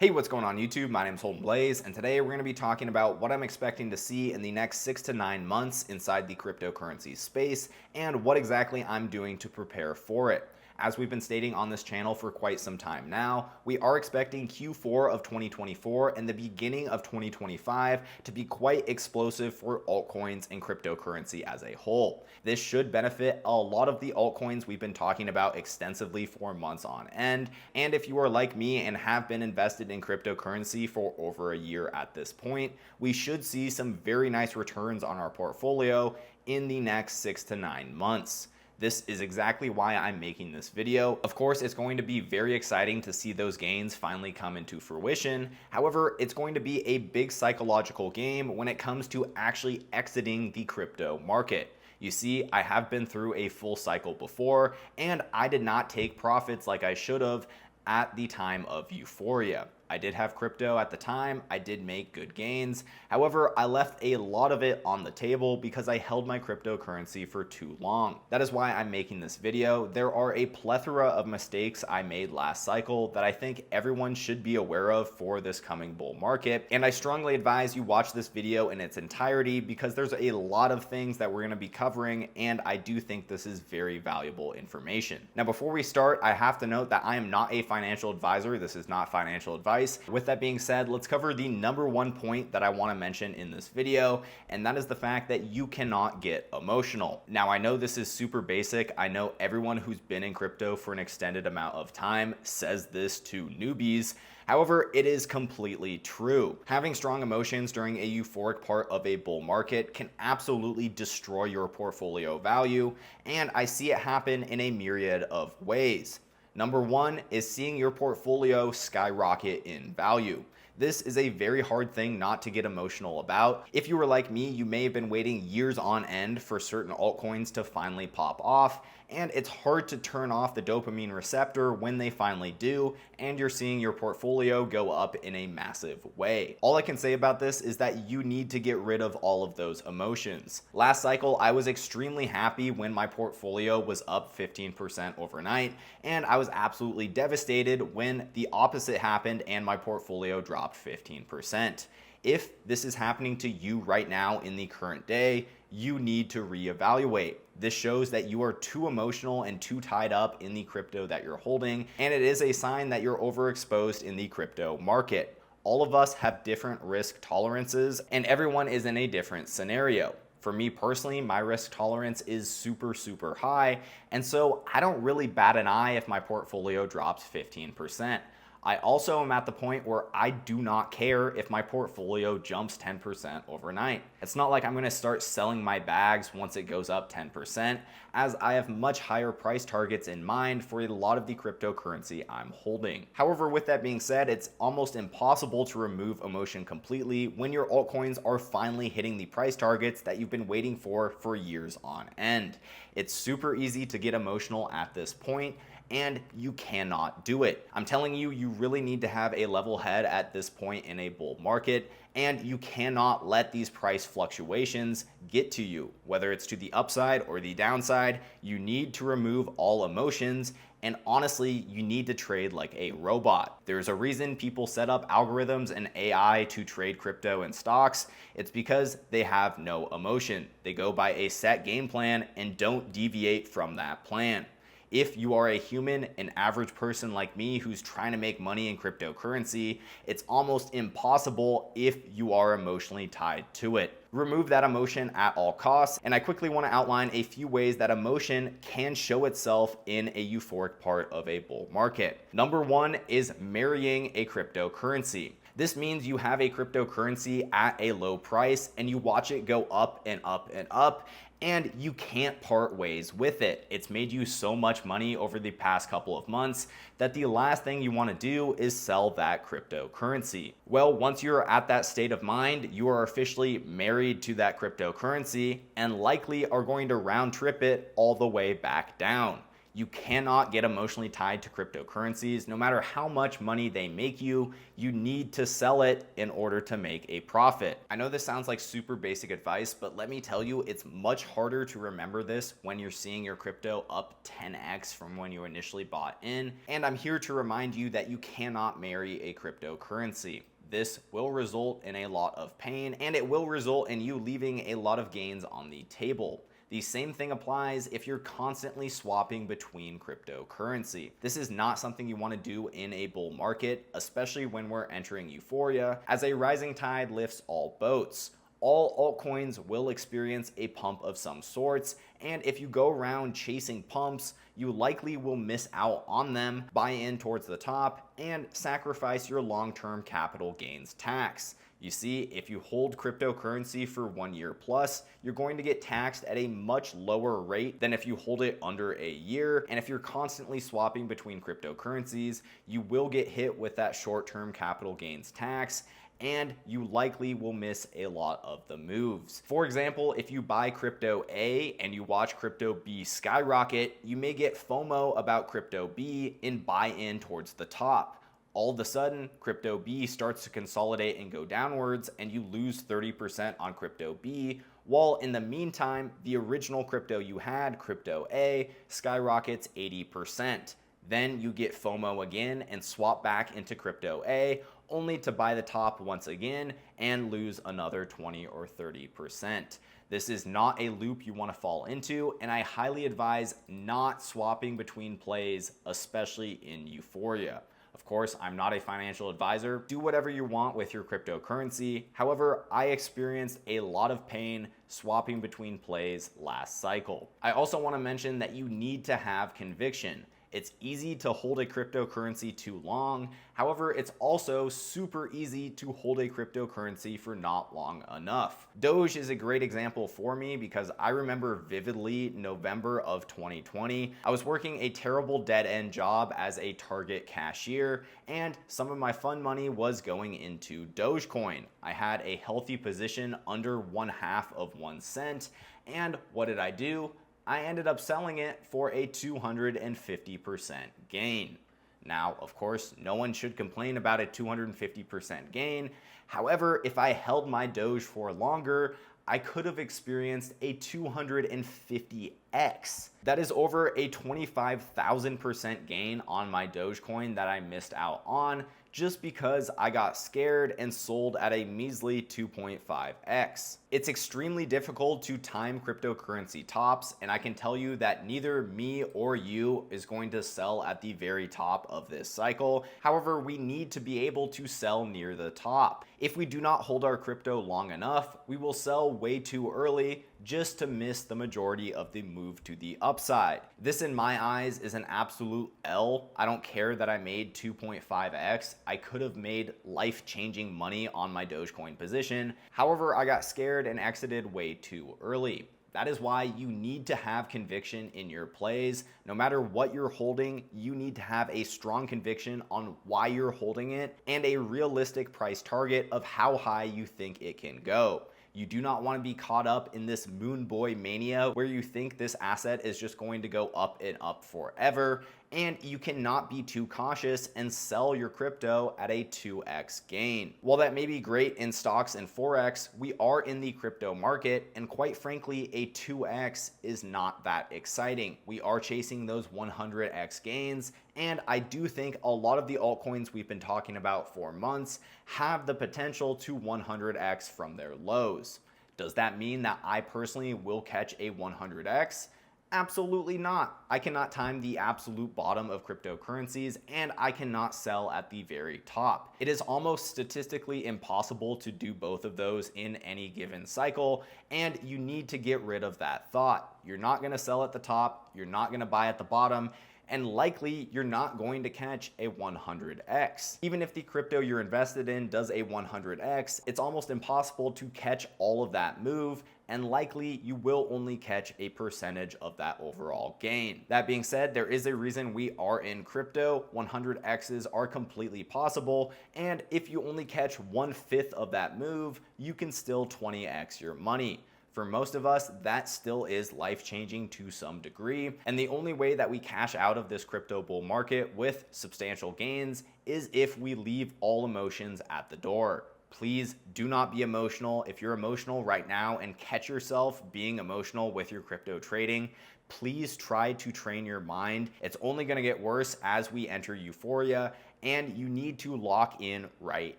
Hey, what's going on YouTube? My name is Holden Blaze, and today we're going to be talking about what I'm expecting to see in the next 6 to 9 months inside the cryptocurrency space and what exactly I'm doing to prepare for it. As we've been stating on this channel for quite some time now, we are expecting Q4 of 2024 and the beginning of 2025 to be quite explosive for altcoins and cryptocurrency as a whole. This should benefit a lot of the altcoins we've been talking about extensively for months on end. And if you are like me and have been invested in cryptocurrency for over a year at this point, we should see some very nice returns on our portfolio in the next 6 to 9 months. This is exactly why I'm making this video. Of course, it's going to be very exciting to see those gains finally come into fruition. However, it's going to be a big psychological game when it comes to actually exiting the crypto market. You see, I have been through a full cycle before, and I did not take profits like I should have at the time of euphoria. I did have crypto at the time, I did make good gains. However, I left a lot of it on the table because I held my cryptocurrency for too long. That is why I'm making this video. There are a plethora of mistakes I made last cycle that I think everyone should be aware of for this coming bull market. And I strongly advise you watch this video in its entirety because there's a lot of things that we're going to be covering, and I do think this is very valuable information. Now, before we start, I have to note that I am not a financial advisor. This is not financial advice. With that being said, let's cover the number one point that I want to mention in this video, and that is the fact that you cannot get emotional. Now, I know this is super basic. I know everyone who's been in crypto for an extended amount of time says this to newbies. However, it is completely true. Having strong emotions during a euphoric part of a bull market can absolutely destroy your portfolio value, and I see it happen in a myriad of ways. Number one is seeing your portfolio skyrocket in value. This is a very hard thing not to get emotional about. If you were like me, you may have been waiting years on end for certain altcoins to finally pop off, and it's hard to turn off the dopamine receptor when they finally do, and you're seeing your portfolio go up in a massive way. All I can say about this is that you need to get rid of all of those emotions. Last cycle, I was extremely happy when my portfolio was up 15% overnight, and I was absolutely devastated when the opposite happened and my portfolio dropped 15%. If this is happening to you right now in the current day, you need to reevaluate. This shows that you are too emotional and too tied up in the crypto that you're holding, and it is a sign that you're overexposed in the crypto market. All of us have different risk tolerances, and everyone is in a different scenario. For me personally, my risk tolerance is super high, and so I don't really bat an eye if my portfolio drops 15%. I also am at the point where I do not care if my portfolio jumps 10% overnight. It's not like I'm going to start selling my bags once it goes up 10%, as I have much higher price targets in mind for a lot of the cryptocurrency I'm holding. However, with that being said, it's almost impossible to remove emotion completely when your altcoins are finally hitting the price targets that you've been waiting for years on end. It's super easy to get emotional at this point, and you cannot do it. I'm telling you, you really need to have a level head at this point in a bull market, and you cannot let these price fluctuations get to you. Whether it's to the upside or the downside, you need to remove all emotions, and honestly, you need to trade like a robot. There's a reason people set up algorithms and AI to trade crypto and stocks. It's because they have no emotion. They go by a set game plan and don't deviate from that plan. If you are a human, an average person like me who's trying to make money in cryptocurrency, it's almost impossible if you are emotionally tied to it. Remove that emotion at all costs, and I quickly want to outline a few ways that emotion can show itself in a euphoric part of a bull market. Number one is marrying a cryptocurrency. This means you have a cryptocurrency at a low price and you watch it go up and up and up, and you can't part ways with it. It's made you so much money over the past couple of months that the last thing you want to do is sell that cryptocurrency. Well, once you're at that state of mind, you are officially married to that cryptocurrency and likely are going to round trip it all the way back down. You cannot get emotionally tied to cryptocurrencies. No matter how much money they make you, you need to sell it in order to make a profit. I know this sounds like super basic advice, but let me tell you, it's much harder to remember this when you're seeing your crypto up 10x from when you initially bought in. And I'm here to remind you that you cannot marry a cryptocurrency. This will result in a lot of pain, and it will result in you leaving a lot of gains on the table. The same thing applies if you're constantly swapping between cryptocurrency. This is not something you want to do in a bull market, especially when we're entering euphoria, as a rising tide lifts all boats. All altcoins will experience a pump of some sorts, and if you go around chasing pumps, you likely will miss out on them, buy in towards the top, and sacrifice your long-term capital gains tax. You see, if you hold cryptocurrency for 1 year plus, you're going to get taxed at a much lower rate than if you hold it under a year. And if you're constantly swapping between cryptocurrencies, you will get hit with that short-term capital gains tax, and you likely will miss a lot of the moves. For example, if you buy crypto A and you watch crypto B skyrocket, you may get FOMO about crypto B and buy in towards the top. All of a sudden, crypto B starts to consolidate and go downwards, and you lose 30% on crypto B, while in the meantime, the original crypto you had, crypto A, skyrockets 80%. Then you get FOMO again and swap back into crypto A, only to buy the top once again and lose another 20 or 30%. This is not a loop you want to fall into, and I highly advise not swapping between plays, especially in euphoria. Of course, I'm not a financial advisor. Do whatever you want with your cryptocurrency. However, I experienced a lot of pain swapping between plays last cycle. I also want to mention that you need to have conviction. It's easy to hold a cryptocurrency too long. However, it's also super easy to hold a cryptocurrency for not long enough. Doge is a great example for me because I remember vividly November of 2020. I was working a terrible dead-end job as a Target cashier, and some of my fun money was going into Dogecoin. I had a healthy position under 1/2 of 1 cent, and what did I do? I ended up selling it for a 250% gain. Now, of course, no one should complain about a 250% gain. However, if I held my Doge for longer, I could have experienced a 250x. That is over a 25,000% gain on my Dogecoin that I missed out on just because I got scared and sold at a measly 2.5x. It's extremely difficult to time cryptocurrency tops, and I can tell you that neither me or you is going to sell at the very top of this cycle. However, we need to be able to sell near the top. If we do not hold our crypto long enough, we will sell way too early just to miss the majority of the move to the upside. This, in my eyes, is an absolute L. I don't care that I made 2.5x. I could have made life-changing money on my Dogecoin position. However, I got scared and exited way too early. That is why you need to have conviction in your plays. No matter what you're holding, you need to have a strong conviction on why you're holding it and a realistic price target of how high you think it can go. You do not want to be caught up in this moon boy mania where you think this asset is just going to go up and up forever, and you cannot be too cautious and sell your crypto at a 2x gain. While that may be great in stocks and forex, we are in the crypto market, and quite frankly, a 2x is not that exciting. We are chasing those 100x gains, and I do think a lot of the altcoins we've been talking about for months have the potential to 100x from their lows. Does that mean that I personally will catch a 100x? Absolutely not. I cannot time the absolute bottom of cryptocurrencies, and I cannot sell at the very top. It is almost statistically impossible to do both of those in any given cycle, and you need to get rid of that thought. You're not going to sell at the top, you're not going to buy at the bottom, and likely you're not going to catch a 100x. Even if the crypto you're invested in does a 100x, it's almost impossible to catch all of that move, and likely you will only catch a percentage of that overall gain. That being said, there is a reason we are in crypto. 100x's are completely possible, and if you only catch 1/5 of that move, you can still 20x your money. For most of us, that still is life-changing to some degree, and the only way that we cash out of this crypto bull market with substantial gains is if we leave all emotions at the door. Please do not be emotional. If you're emotional right now and catch yourself being emotional with your crypto trading, please try to train your mind. It's only going to get worse as we enter euphoria, and you need to lock in right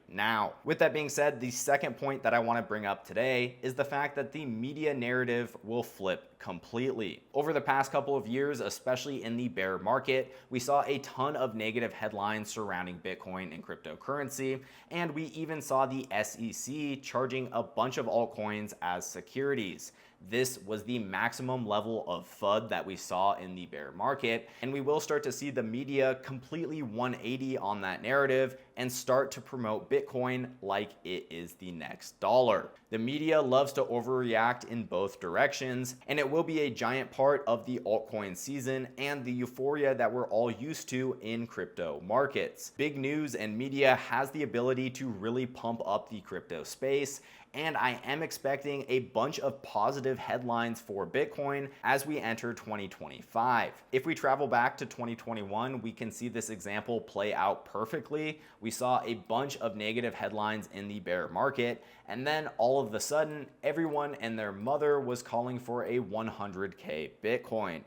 now. With that being said, the second point that I want to bring up today is the fact that the media narrative will flip completely. Over the past couple of years, especially in the bear market, we saw a ton of negative headlines surrounding Bitcoin and cryptocurrency, and we even saw the SEC charging a bunch of altcoins as securities. This was the maximum level of FUD that we saw in the bear market, and we will start to see the media completely 180 on that narrative and start to promote Bitcoin like it is the next dollar. The media loves to overreact in both directions, and it will be a giant part of the altcoin season and the euphoria that we're all used to in crypto markets. Big news and media has the ability to really pump up the crypto space, and I am expecting a bunch of positive headlines for Bitcoin as we enter 2025. If we travel back to 2021, we can see this example play out perfectly. We saw a bunch of negative headlines in the bear market, and then all of a sudden, everyone and their mother was calling for a 100K Bitcoin.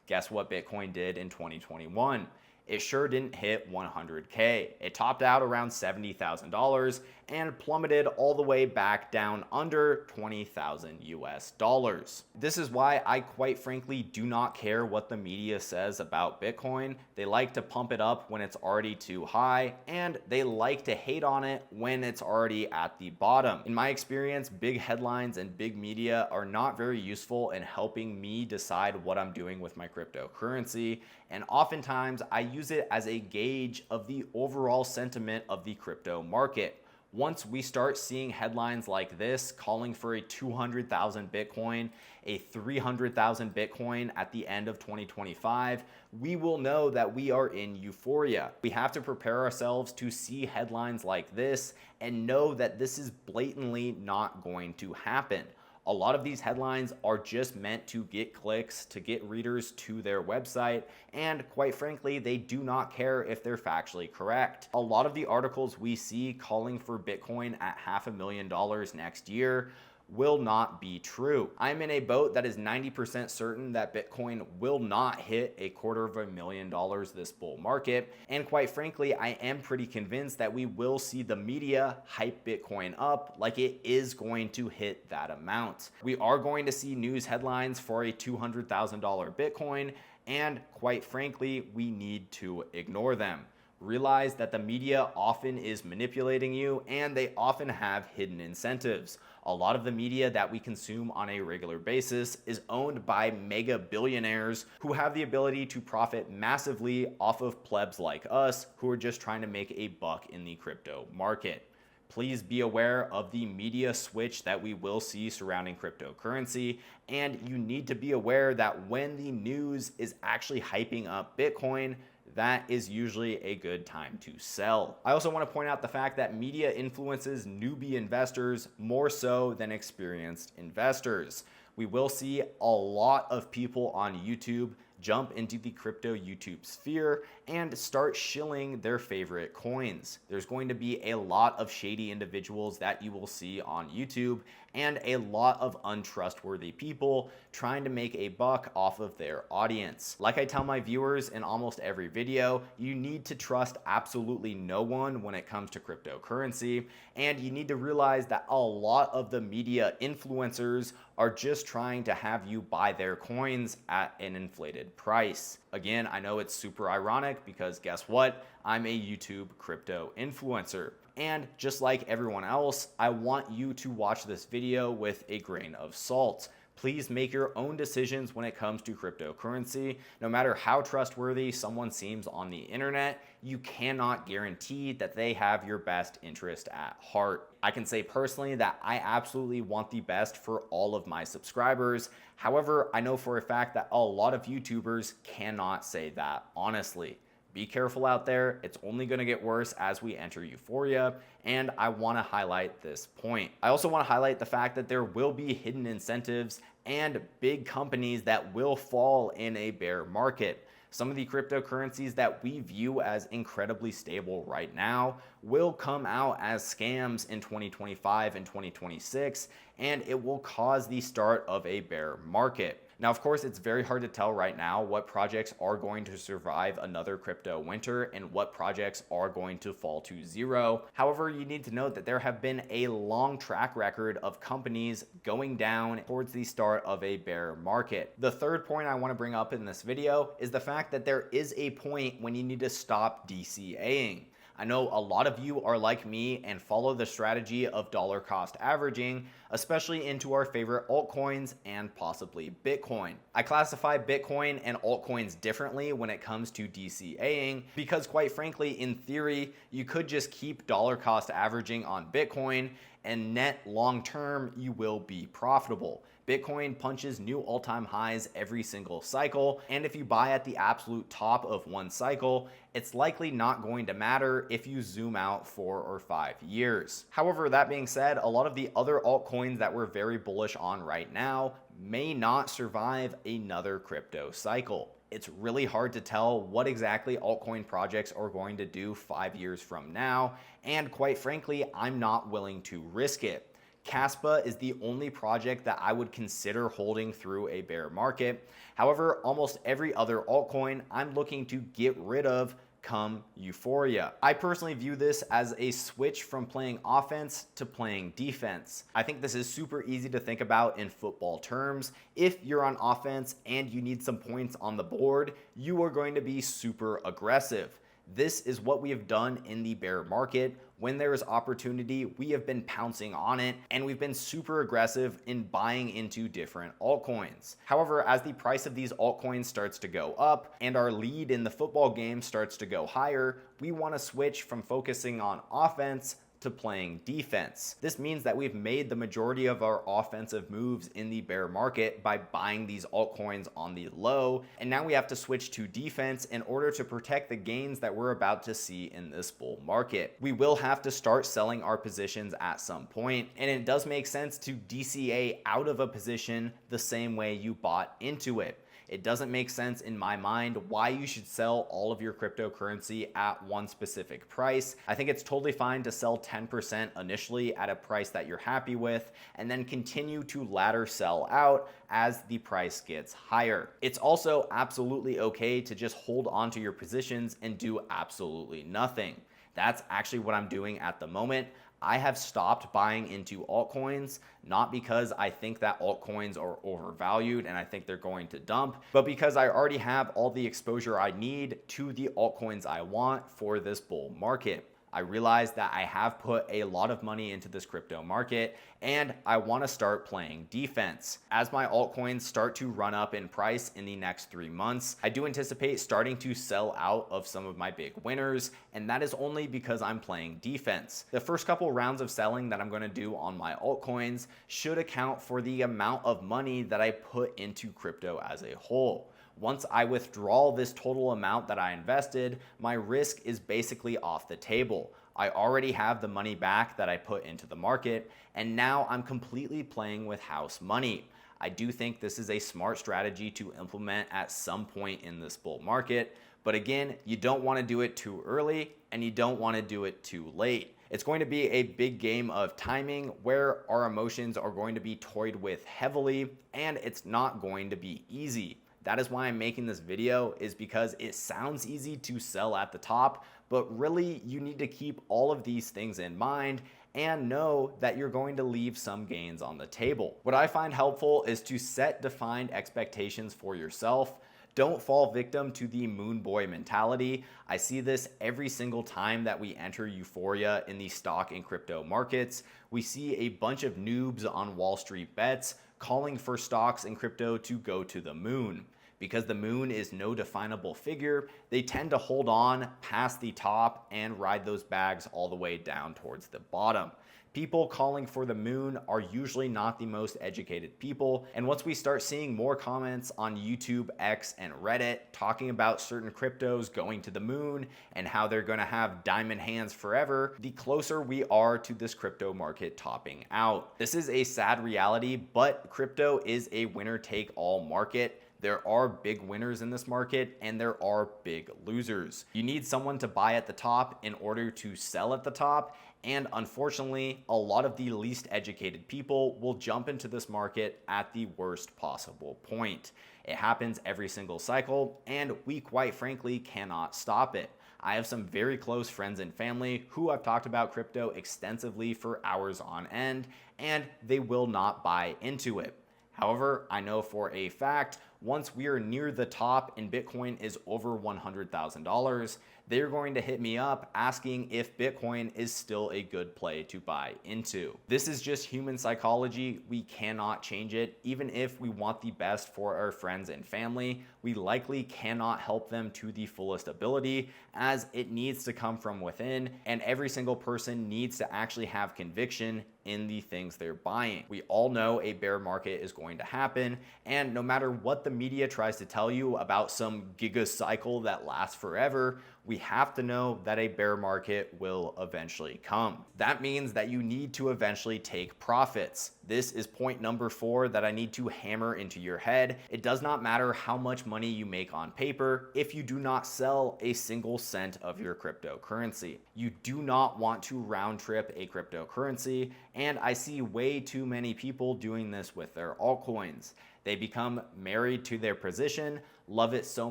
Guess what Bitcoin did in 2021? It sure didn't hit 100K. It topped out around $70,000 and plummeted all the way back down under 20,000 US dollars. This is why I quite frankly do not care what the media says about Bitcoin. They like to pump it up when it's already too high, and they like to hate on it when it's already at the bottom. In my experience, big headlines and big media are not very useful in helping me decide what I'm doing with my cryptocurrency, and oftentimes I use it as a gauge of the overall sentiment of the crypto market. Once we start seeing headlines like this calling for a 200,000 Bitcoin, a 300,000 Bitcoin at the end of 2025, we will know that we are in euphoria. We have to prepare ourselves to see headlines like this and know that this is blatantly not going to happen. A lot of these headlines are just meant to get clicks, to get readers to their website, and quite frankly, they do not care if they're factually correct. A lot of the articles we see calling for Bitcoin at $500,000 next year will not be true. I'm in a boat that is 90% certain that Bitcoin will not hit $250,000 this bull market. And quite frankly, I am pretty convinced that we will see the media hype Bitcoin up like it is going to hit that amount. We are going to see news headlines for a $200,000 Bitcoin, and quite frankly, we need to ignore them. Realize that the media often is manipulating you, and they often have hidden incentives. A lot of the media that we consume on a regular basis is owned by mega billionaires who have the ability to profit massively off of plebs like us who are just trying to make a buck in the crypto market. Please be aware of the media switch that we will see surrounding cryptocurrency, and you need to be aware that when the news is actually hyping up Bitcoin, that is usually a good time to sell. I also want to point out the fact that media influences newbie investors more so than experienced investors. We will see a lot of people on YouTube jump into the crypto YouTube sphere and start shilling their favorite coins. There's going to be a lot of shady individuals that you will see on YouTube and a lot of untrustworthy people trying to make a buck off of their audience. Like I tell my viewers in almost every video, you need to trust absolutely no one when it comes to cryptocurrency, and you need to realize that a lot of the media influencers are just trying to have you buy their coins at an inflated price. Again, I know it's super ironic because guess what? I'm a YouTube crypto influencer. And just like everyone else, I want you to watch this video with a grain of salt. Please make your own decisions when it comes to cryptocurrency. No matter how trustworthy someone seems on the internet, you cannot guarantee that they have your best interest at heart. I can say personally that I absolutely want the best for all of my subscribers. However, I know for a fact that a lot of YouTubers cannot say that honestly. Be careful out there. It's only going to get worse as we enter euphoria, and I want to highlight this point. I also want to highlight the fact that there will be hidden incentives and big companies that will fall in a bear market. Some of the cryptocurrencies that we view as incredibly stable right now will come out as scams in 2025 and 2026, and it will cause the start of a bear market. Now, of course, it's very hard to tell right now what projects are going to survive another crypto winter and what projects are going to fall to zero. However, you need to note that there have been a long track record of companies going down towards the start of a bear market. The third point I want to bring up in this video is the fact that there is a point when you need to stop DCAing. I know a lot of you are like me and follow the strategy of dollar cost averaging, especially into our favorite altcoins and possibly Bitcoin. I classify Bitcoin and altcoins differently when it comes to DCAing because, quite frankly, in theory, you could just keep dollar cost averaging on Bitcoin and net long term you will be profitable. Bitcoin punches new all-time highs every single cycle, and if you buy at the absolute top of one cycle, it's likely not going to matter if you zoom out 4 or 5 years. However, that being said, a lot of the other altcoins that we're very bullish on right now may not survive another crypto cycle. It's really hard to tell what exactly altcoin projects are going to do 5 years from now, and quite frankly, I'm not willing to risk it. Caspa is the only project that I would consider holding through a bear market. However, almost every other altcoin I'm looking to get rid of come euphoria. I personally view this as a switch from playing offense to playing defense. I think this is super easy to think about in football terms. If you're on offense and you need some points on the board, you are going to be super aggressive. This is what we have done in the bear market. When there is opportunity, we have been pouncing on it, and we've been super aggressive in buying into different altcoins. However, as the price of these altcoins starts to go up and our lead in the football game starts to go higher, we want to switch from focusing on offense to playing defense. This means that we've made the majority of our offensive moves in the bear market by buying these altcoins on the low, and now we have to switch to defense in order to protect the gains that we're about to see in this bull market. We will have to start selling our positions at some point, and it does make sense to DCA out of a position the same way you bought into it. It doesn't make sense in my mind why you should sell all of your cryptocurrency at one specific price. I think it's totally fine to sell 10% initially at a price that you're happy with and then continue to ladder sell out as the price gets higher. It's also absolutely okay to just hold onto your positions and do absolutely nothing. That's actually what I'm doing at the moment. I have stopped buying into altcoins, not because I think that altcoins are overvalued and I think they're going to dump, but because I already have all the exposure I need to the altcoins I want for this bull market. I realize that I have put a lot of money into this crypto market and I want to start playing defense. As my altcoins start to run up in price in the next 3 months, I do anticipate starting to sell out of some of my big winners, and that is only because I'm playing defense. The first couple rounds of selling that I'm going to do on my altcoins should account for the amount of money that I put into crypto as a whole. Once I withdraw this total amount that I invested, my risk is basically off the table. I already have the money back that I put into the market, and now I'm completely playing with house money. I do think this is a smart strategy to implement at some point in this bull market, but again, you don't want to do it too early and you don't want to do it too late. It's going to be a big game of timing where our emotions are going to be toyed with heavily, and it's not going to be easy. That is why I'm making this video, is because it sounds easy to sell at the top, but really you need to keep all of these things in mind and know that you're going to leave some gains on the table. What I find helpful is to set defined expectations for yourself. Don't fall victim to the moon boy mentality. I see this every single time that we enter euphoria in the stock and crypto markets. We see a bunch of noobs on Wall Street bets calling for stocks and crypto to go to the moon. Because the moon is no definable figure, they tend to hold on past the top and ride those bags all the way down towards the bottom. People calling for the moon are usually not the most educated people, and once we start seeing more comments on YouTube, X, and Reddit talking about certain cryptos going to the moon and how they're going to have diamond hands forever, the closer we are to this crypto market topping out. This is a sad reality, but crypto is a winner-take-all market. There are big winners in this market and there are big losers. You need someone to buy at the top in order to sell at the top. And unfortunately, a lot of the least educated people will jump into this market at the worst possible point. It happens every single cycle, and we quite frankly cannot stop it. I have some very close friends and family who I've talked about crypto extensively for hours on end, and they will not buy into it. However, I know for a fact, once we are near the top and Bitcoin is over $100,000, they're going to hit me up asking if Bitcoin is still a good play to buy into. This is just human psychology. We cannot change it. Even if we want the best for our friends and family, we likely cannot help them to the fullest ability, as it needs to come from within, and every single person needs to actually have conviction in the things they're buying. We all know a bear market is going to happen, and no matter what the media tries to tell you about some giga cycle that lasts forever, we have to know that a bear market will eventually come. That means that you need to eventually take profits. This is point number 4 that I need to hammer into your head. It does not matter how much money you make on paper if you do not sell a single cent of your cryptocurrency. You do not want to round trip a cryptocurrency, and I see way too many people doing this with their altcoins. They become married to their position, love it so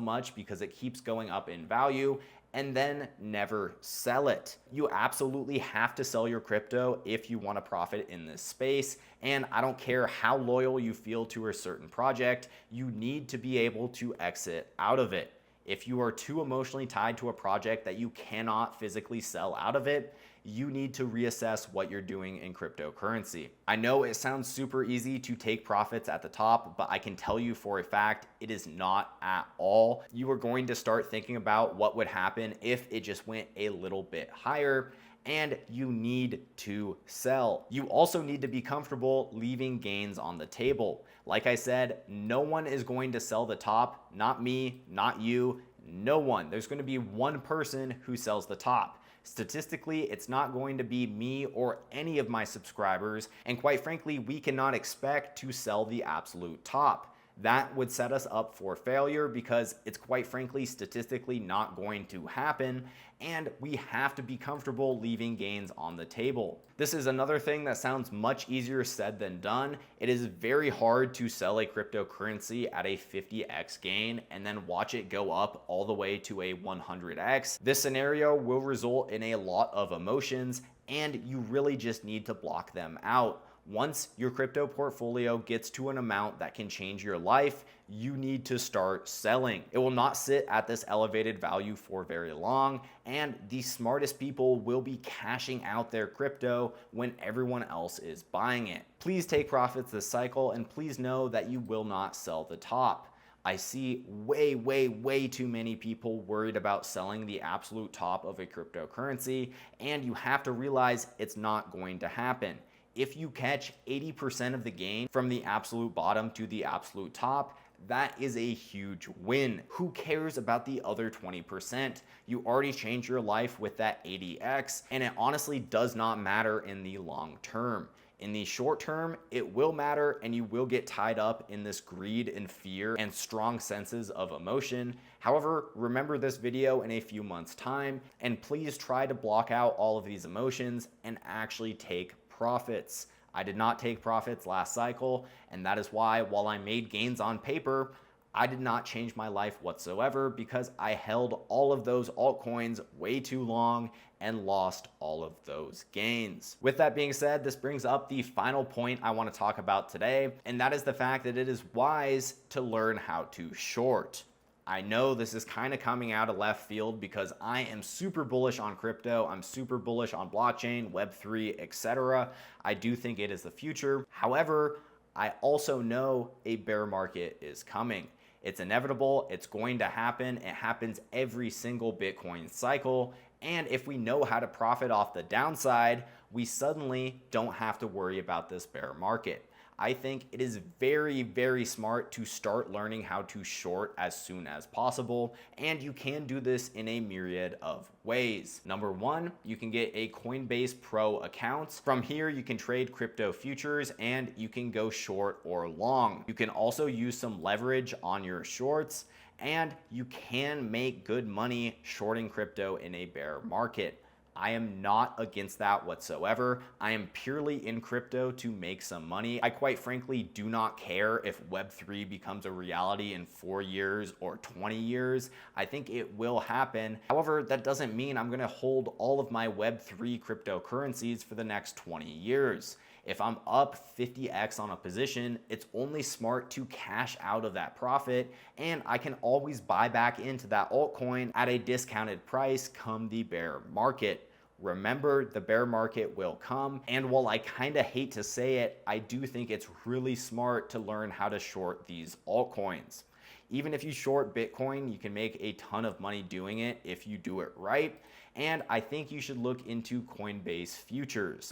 much because it keeps going up in value, and then never sell it. You absolutely have to sell your crypto if you want to profit in this space. And I don't care how loyal you feel to a certain project, you need to be able to exit out of it. If you are too emotionally tied to a project that you cannot physically sell out of it, you need to reassess what you're doing in cryptocurrency. I know it sounds super easy to take profits at the top, but I can tell you for a fact, it is not at all. You are going to start thinking about what would happen if it just went a little bit higher, and you need to sell. You also need to be comfortable leaving gains on the table. Like I said, no one is going to sell the top, not me, not you, no one. There's going to be one person who sells the top. Statistically, it's not going to be me or any of my subscribers, and quite frankly, we cannot expect to sell the absolute top. That would set us up for failure because it's quite frankly statistically not going to happen, and we have to be comfortable leaving gains on the table. This is another thing that sounds much easier said than done. It is very hard to sell a cryptocurrency at a 50x gain and then watch it go up all the way to a 100x. This scenario will result in a lot of emotions, and you really just need to block them out. Once your crypto portfolio gets to an amount that can change your life, you need to start selling. It will not sit at this elevated value for very long, and the smartest people will be cashing out their crypto when everyone else is buying it. Please take profits this cycle, and please know that you will not sell the top. I see way too many people worried about selling the absolute top of a cryptocurrency, and you have to realize it's not going to happen. If you catch 80% of the gain from the absolute bottom to the absolute top, that is a huge win. Who cares about the other 20%? You already changed your life with that 80x, and it honestly does not matter in the long term. In the short term, it will matter, and you will get tied up in this greed and fear and strong senses of emotion. However, remember this video in a few months' time, and please try to block out all of these emotions and actually take profits. I did not take profits last cycle, and that is why, while I made gains on paper, I did not change my life whatsoever because I held all of those altcoins way too long and lost all of those gains. With that being said, this brings up the final point I want to talk about today, and that is the fact that it is wise to learn how to short. I know this is kind of coming out of left field because I am super bullish on crypto. I'm super bullish on blockchain, Web3, etc. I do think it is the future. However, I also know a bear market is coming. It's inevitable. It's going to happen. It happens every single Bitcoin cycle. And if we know how to profit off the downside, we suddenly don't have to worry about this bear market. I think it is very, very smart to start learning how to short as soon as possible, and you can do this in a myriad of ways. Number one, you can get a Coinbase Pro account. From here, you can trade crypto futures and you can go short or long. You can also use some leverage on your shorts, and you can make good money shorting crypto in a bear market. I am not against that whatsoever. I am purely in crypto to make some money. I quite frankly do not care if Web3 becomes a reality in 4 years or 20 years. I think it will happen. However, that doesn't mean I'm going to hold all of my Web3 cryptocurrencies for the next 20 years. If I'm up 50x on a position, it's only smart to cash out of that profit, and I can always buy back into that altcoin at a discounted price come the bear market. Remember, the bear market will come, and while I kind of hate to say it, I do think it's really smart to learn how to short these altcoins. Even if you short Bitcoin, you can make a ton of money doing it if you do it right, and I think you should look into Coinbase futures.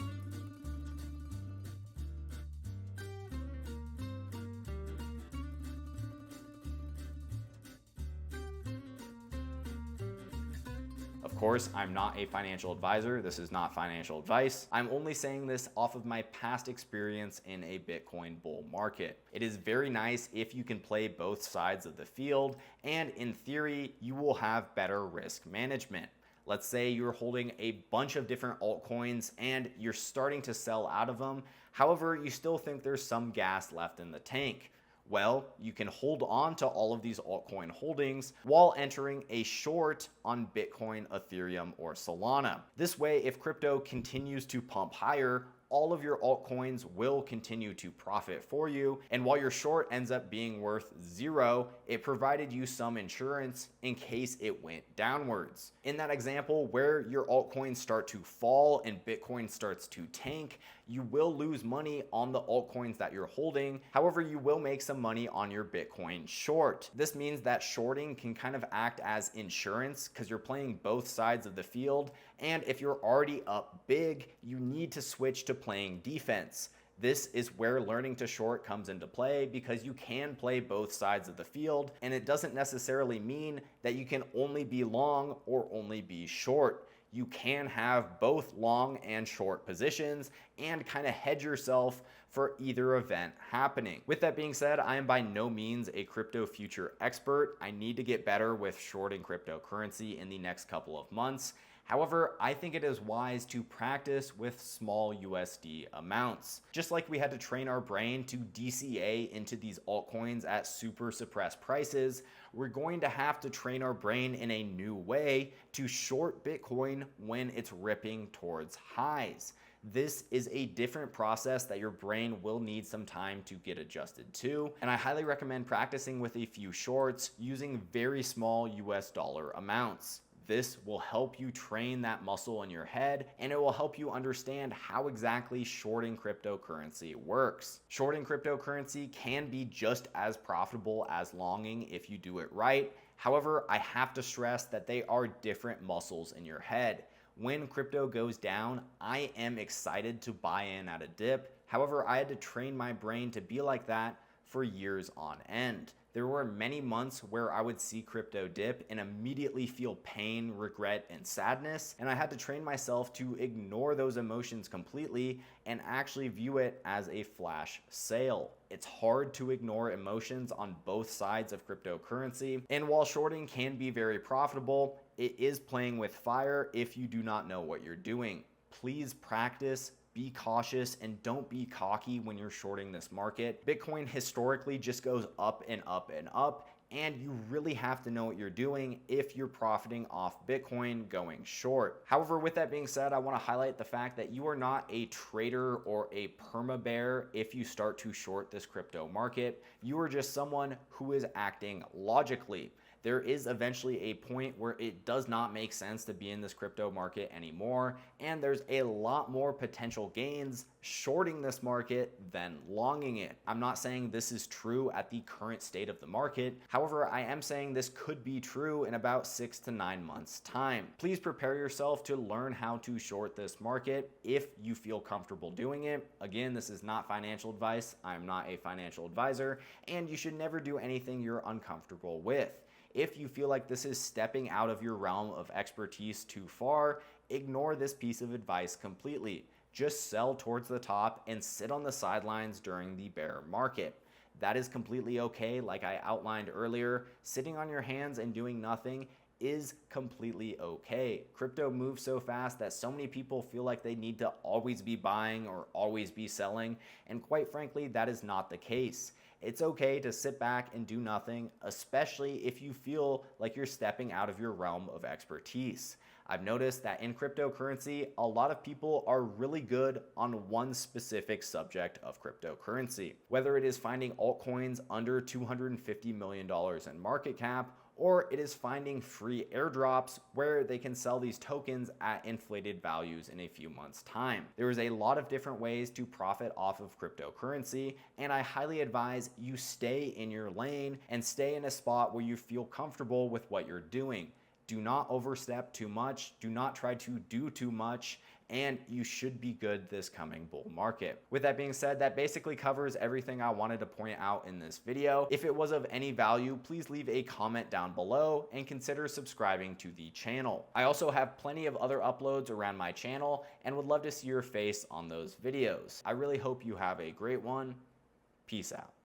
Of course, I'm not a financial advisor. This is not financial advice. I'm only saying this off of my past experience in a Bitcoin bull market. It is very nice if you can play both sides of the field, and in theory, you will have better risk management. Let's say you're holding a bunch of different altcoins and you're starting to sell out of them. However, you still think there's some gas left in the tank. Well, you can hold on to all of these altcoin holdings while entering a short on Bitcoin, Ethereum, or Solana. This way, if crypto continues to pump higher, all of your altcoins will continue to profit for you. And while your short ends up being worth zero, it provided you some insurance in case it went downwards. In that example, where your altcoins start to fall and Bitcoin starts to tank, you will lose money on the altcoins that you're holding. However, you will make some money on your Bitcoin short. This means that shorting can kind of act as insurance because you're playing both sides of the field. And if you're already up big, you need to switch to playing defense. This is where learning to short comes into play because you can play both sides of the field, and it doesn't necessarily mean that you can only be long or only be short. You can have both long and short positions and kind of hedge yourself for either event happening. With that being said, I am by no means a crypto future expert. I need to get better with shorting cryptocurrency in the next couple of months. However, I think it is wise to practice with small USD amounts. Just like we had to train our brain to DCA into these altcoins at super suppressed prices, we're going to have to train our brain in a new way to short Bitcoin when it's ripping towards highs. This is a different process that your brain will need some time to get adjusted to, and I highly recommend practicing with a few shorts using very small US dollar amounts. This will help you train that muscle in your head, and it will help you understand how exactly shorting cryptocurrency works. Shorting cryptocurrency can be just as profitable as longing if you do it right. However, I have to stress that they are different muscles in your head. When crypto goes down, I am excited to buy in at a dip. However, I had to train my brain to be like that for years on end. There were many months where I would see crypto dip and immediately feel pain, regret, and sadness, and I had to train myself to ignore those emotions completely and actually view it as a flash sale. It's hard to ignore emotions on both sides of cryptocurrency, and while shorting can be very profitable, it is playing with fire if you do not know what you're doing. Please practice. Be cautious and don't be cocky when you're shorting this market. Bitcoin historically just goes up and up and up, and you really have to know what you're doing if you're profiting off Bitcoin going short. However, with that being said, I want to highlight the fact that you are not a trader or a perma bear if you start to short this crypto market. You are just someone who is acting logically. There is eventually a point where it does not make sense to be in this crypto market anymore, and there's a lot more potential gains shorting this market than longing it. I'm not saying this is true at the current state of the market. However, I am saying this could be true in about 6 to 9 months time. Please prepare yourself to learn how to short this market if you feel comfortable doing it. Again, this is not financial advice. I'm not a financial advisor, and you should never do anything you're uncomfortable with. If you feel like this is stepping out of your realm of expertise too far, ignore this piece of advice completely. Just sell towards the top and sit on the sidelines during the bear market. That is completely okay. Like I outlined earlier, sitting on your hands and doing nothing is completely okay. Crypto moves so fast that so many people feel like they need to always be buying or always be selling, and quite frankly, that is not the case. It's okay to sit back and do nothing, especially if you feel like you're stepping out of your realm of expertise. I've noticed that in cryptocurrency, a lot of people are really good on one specific subject of cryptocurrency. Whether it is finding altcoins under $250 million in market cap, or it is finding free airdrops where they can sell these tokens at inflated values in a few months' time. There is a lot of different ways to profit off of cryptocurrency, and I highly advise you stay in your lane and stay in a spot where you feel comfortable with what you're doing. Do not overstep too much, do not try to do too much, and you should be good this coming bull market. With that being said, that basically covers everything I wanted to point out in this video. If it was of any value, please leave a comment down below and consider subscribing to the channel. I also have plenty of other uploads around my channel and would love to see your face on those videos. I really hope you have a great one. Peace out.